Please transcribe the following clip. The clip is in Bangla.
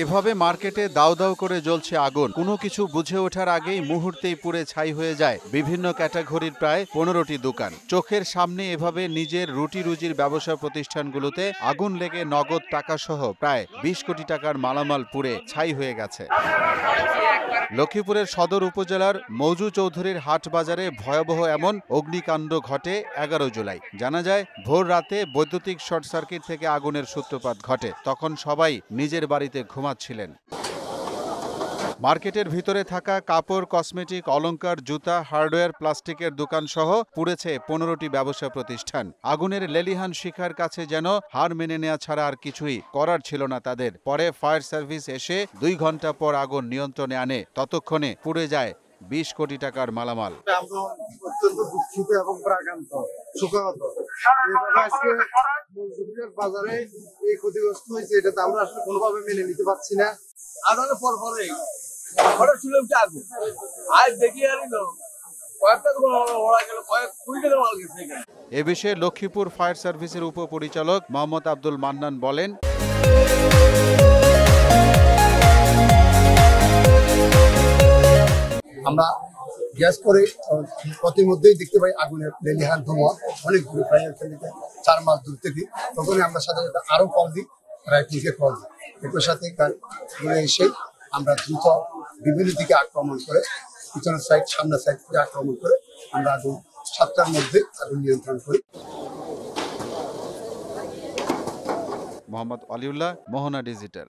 এভাবে মার্কেটে দাউ দাউ করে জ্বলছে আগুন। কোনো কিছু বুঝে ওঠার আগেই মুহূর্তেই পুড়ে ছাই হয়ে যায় বিভিন্ন ক্যাটাগরির প্রায় 15টি দোকান। চোখের সামনে এভাবে নিজের রুটি রুজির ব্যবসা প্রতিষ্ঠানগুলোতে আগুন লেগে নগদ টাকা সহ প্রায় 20 কোটি টাকার মালামাল পুড়ে ছাই হয়ে গেছে। লক্ষ্মীপুরের সদর উপজেলার মৌজু চৌধুরীর হাট বাজারে ভয়াবহ এমন অগ্নিকাণ্ড ঘটে 11 জুলাই। জানা যায় ভোর রাতে বৈদ্যুতিক শর্ট সার্কিট থেকে আগুনের সূত্রপাত ঘটে। তখন সবাই নিজের বাড়িতে ঘুমাচ্ছিলেন। মার্কেটের ভিতরে থাকা কাপড়, কসমেটিক, অলংকার, জুতা, হার্ডওয়্যার, প্লাস্টিকের দোকান সহ পুড়েছে 15টি ব্যবসা প্রতিষ্ঠান। আগুনের লেলিহান শিখার কাছে যেন হার মেনে নেওয়া ছাড়া আর কিছুই করার ছিল না তাদের। পরে ফায়ার সার্ভিস এসে 2 ঘন্টা পর আগুন নিয়ন্ত্রণে আনে। ততক্ষণে পুড়ে যায় 20 কোটি টাকার মালামাল। আমরা অত্যন্ত দুঃখিত এবং প্রাণান্ত শোকাহত। আজকে মজুরিয়ার বাজারে এই ক্ষতিগ্রস্ত হয়েছে, এটা তো আমরা আসলে কোনোভাবে মেনে নিতে পারছি না। আদানের পর পরেই হঠাৎ শুনলাম যে আগুন, আজ দেখি আনিল কয়েকটা দোকান ওরা গেল, কয়েক কোটি টাকার মাল গেছে এখানে। এ বিষয়ে লক্ষ্মীপুর ফায়ার সার্ভিসের উপপরিচালক মোহাম্মদ আব্দুল মান্নান বলেন, আমরা গ্যাস করে প্রতিমধ্যেই দেখতে পাই আগুনের লেলিহান ধোঁয়া অনেক দূরে, প্রায় 4 মাইল দূর থেকে। তখনই আমরা সাথে সাথে আরো কল দিই, প্রায় 2 কল দিই। এর সাথে এসে আমরা দ্রুত বিভিন্ন দিকে আক্রমণ করে, পিছনের সাইড সামনের সাইড থেকে আক্রমণ করে আমরা আগুন 7টার মধ্যে আগুন নিয়ন্ত্রণ করি। মোহাম্মদ আলিউল্লাহ, মোহনা ডিজিটাল।